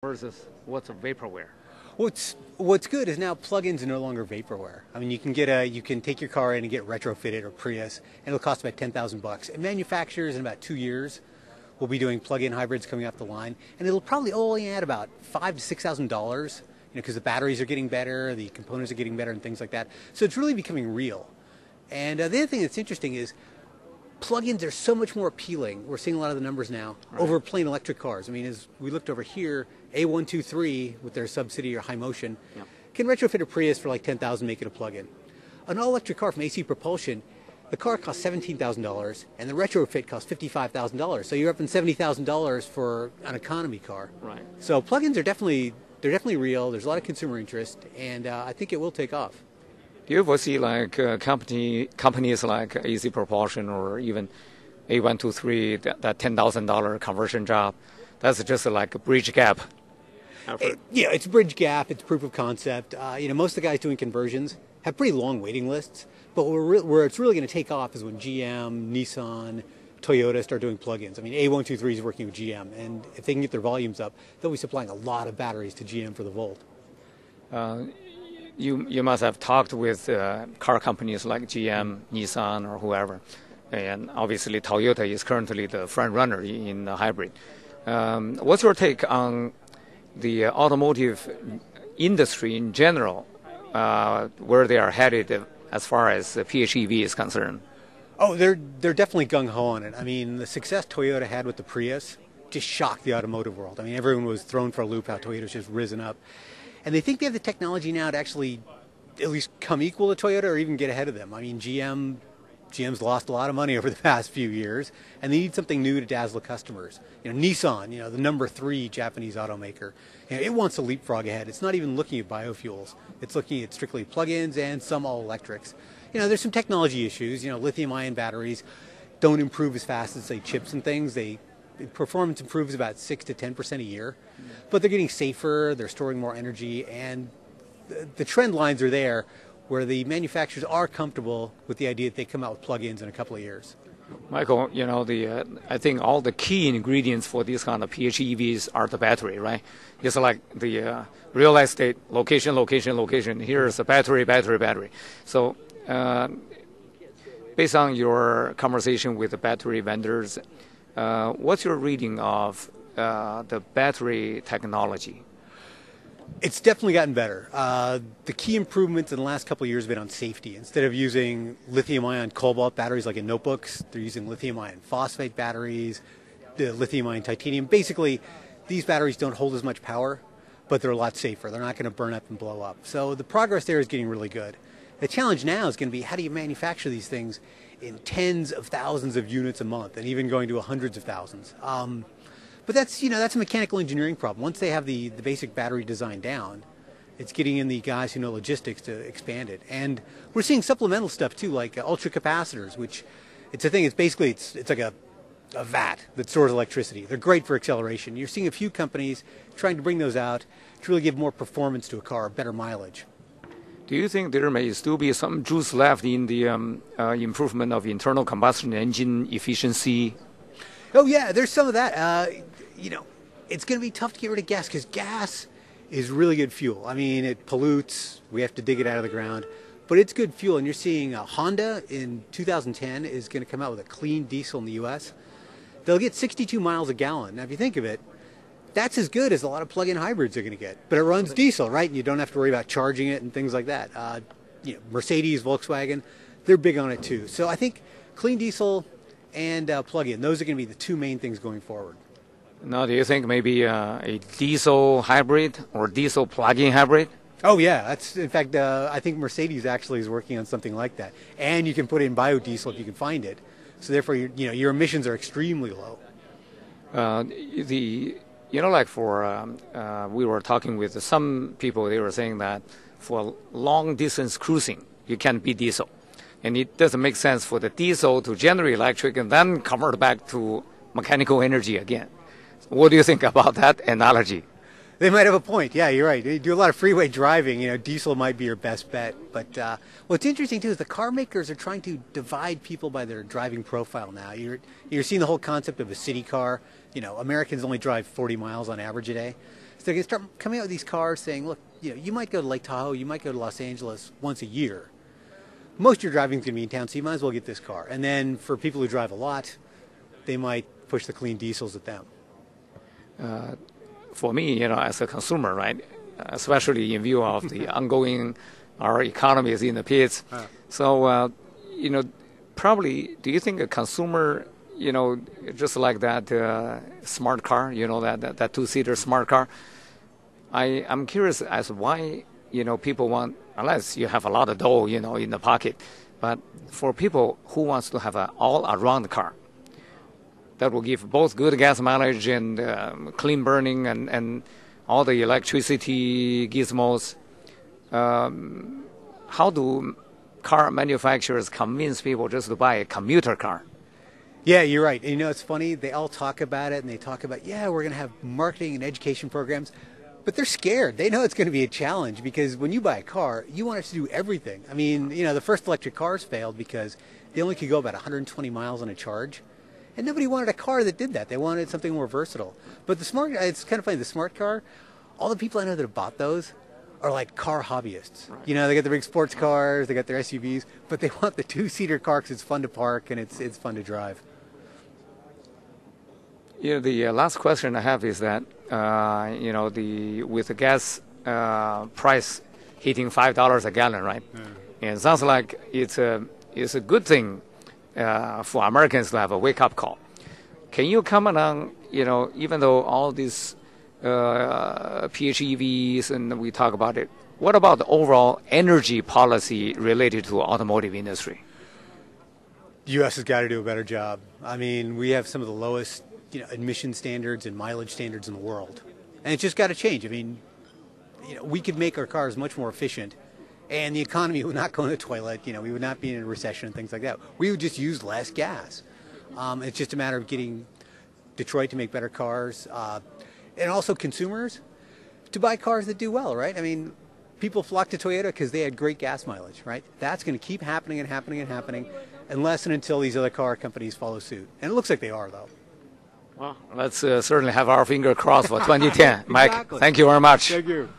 versus what's a vaporware? What's good is now plugins are no longer vaporware. I mean, you can take your car in and get retrofitted or Prius, and it'll cost about $10,000. And manufacturers in about 2 years will be doing plug-in hybrids coming off the line, and it'll probably only add about $5,000 to $6,000, because the batteries are getting better, the components are getting better, and things like that. So it's really becoming real. And the other thing that's interesting is plug-ins are so much more appealing. We're seeing a lot of the numbers now over plain electric cars. I mean, as we looked over here, A123 with their subsidiary HiMotion can retrofit a Prius for like $10,000, make it a plug-in. An all-electric car from AC Propulsion, the car costs $17,000 and the retrofit costs $55,000. So you're up in $70,000 for an economy car. Right. So plug-ins are definitely real. There's a lot of consumer interest, and I think it will take off. Do you foresee like companies like AC Propulsion or even A123, that $10,000 conversion job, that's just like a bridge gap? It's bridge gap. It's proof of concept. Most of the guys doing conversions have pretty long waiting lists, but where it's really going to take off is when GM, Nissan, Toyota start doing plug-ins. I mean, A123 is working with GM, and if they can get their volumes up, they'll be supplying a lot of batteries to GM for the Volt. You must have talked with car companies like GM, Nissan, or whoever, and obviously Toyota is currently the front runner in the hybrid. What's your take on the automotive industry in general, where they are headed as far as the PHEV is concerned? Oh, they're definitely gung-ho on it. I mean, the success Toyota had with the Prius just shocked the automotive world. I mean, everyone was thrown for a loop how Toyota's just risen up. And they think they have the technology now to actually at least come equal to Toyota or even get ahead of them. I mean, GM's lost a lot of money over the past few years, and they need something new to dazzle customers. Nissan, the number 3 Japanese automaker, it wants to leapfrog ahead. It's not even looking at biofuels. It's looking at strictly plug-ins and some all-electrics. There's some technology issues. Lithium-ion batteries don't improve as fast as, say, chips and things. Performance improves about 6 to 10% a year, but they're getting safer, they're storing more energy, and the trend lines are there where the manufacturers are comfortable with the idea that they come out with plug-ins in a couple of years. Michael, I think all the key ingredients for these kind of PHEVs are the battery, right? It's like the real estate, location. Here's a battery. So based on your conversation with the battery vendors, what's your reading of the battery technology? It's definitely gotten better. The key improvements in the last couple of years have been on safety. Instead of using lithium-ion cobalt batteries like in notebooks, they're using lithium-ion phosphate batteries, the lithium-ion titanium. Basically, these batteries don't hold as much power, but they're a lot safer. They're not going to burn up and blow up. So the progress there is getting really good. The challenge now is going to be, how do you manufacture these things in tens of thousands of units a month, and even going to hundreds of thousands? But that's a mechanical engineering problem. Once they have the basic battery design down, it's getting in the guys who know logistics to expand it. And we're seeing supplemental stuff too, like ultra capacitors, which it's a thing. It's basically it's like a vat that stores electricity. They're great for acceleration. You're seeing a few companies trying to bring those out to really give more performance to a car, better mileage. Do you think there may still be some juice left in the improvement of internal combustion engine efficiency? Oh yeah, there's some of that. It's going to be tough to get rid of gas because gas is really good fuel. I mean, it pollutes. We have to dig it out of the ground. But it's good fuel. And you're seeing Honda in 2010 is going to come out with a clean diesel in the U.S. They'll get 62 miles a gallon. Now, if you think of it, that's as good as a lot of plug-in hybrids are going to get. But it runs diesel, right? And you don't have to worry about charging it and things like that. Mercedes, Volkswagen, they're big on it too. So I think clean diesel and plug-in, those are going to be the two main things going forward. Now, do you think maybe a diesel hybrid or diesel plug-in hybrid? Oh yeah, in fact, I think Mercedes actually is working on something like that. And you can put in biodiesel if you can find it. So therefore, your emissions are extremely low. We were talking with some people, they were saying that for long-distance cruising, you can't beat diesel. And it doesn't make sense for the diesel to generate electric and then convert back to mechanical energy again. What do you think about that analogy? They might have a point. Yeah, you're right. You do a lot of freeway driving, diesel might be your best bet. But what's interesting, too, is the car makers are trying to divide people by their driving profile now. You're seeing the whole concept of a city car. Americans only drive 40 miles on average a day. So they're going to start coming out with these cars saying, look, you might go to Lake Tahoe, you might go to Los Angeles once a year. Most of your driving is going to be in town, so you might as well get this car. And then for people who drive a lot, they might push the clean diesels at them. For me, as a consumer, right, especially in view of the ongoing, our economy is in the pits. So, probably, do you think a consumer, just like that smart car, that two-seater smart car, I'm curious as to why, people want, unless you have a lot of dough, in the pocket, but for people who wants to have an all-around car, that will give both good gas mileage and clean burning and all the electricity gizmos. How do car manufacturers convince people just to buy a commuter car? Yeah, you're right. And it's funny, they all talk about it, and they talk about, we're going to have marketing and education programs, but they're scared. They know it's going to be a challenge because when you buy a car, you want it to do everything. I mean, the first electric cars failed because they only could go about 120 miles on a charge. And nobody wanted a car that did that. They wanted something more versatile. But it's kind of funny, the smart car, all the people I know that have bought those are like car hobbyists. Right. They got the big sports cars, they got their SUVs, but they want the two-seater car because it's fun to park and it's fun to drive. The last question I have is that, with the gas price hitting $5 a gallon, right? Yeah. And it sounds like it's a good thing for Americans to have a wake-up call. Can you comment on, even though all these PHEVs and we talk about it, what about the overall energy policy related to automotive industry? The U.S. has got to do a better job. I mean, we have some of the lowest emission standards and mileage standards in the world. And it's just got to change. I mean, we could make our cars much more efficient and the economy would not go in the toilet. We would not be in a recession and things like that. We would just use less gas. It's just a matter of getting Detroit to make better cars and also consumers to buy cars that do well, right? I mean, people flock to Toyota because they had great gas mileage, right? That's going to keep happening and happening and happening unless and until these other car companies follow suit. And it looks like they are, though. Well, let's certainly have our finger crossed for 2010. Mike, thank you very much. Thank you.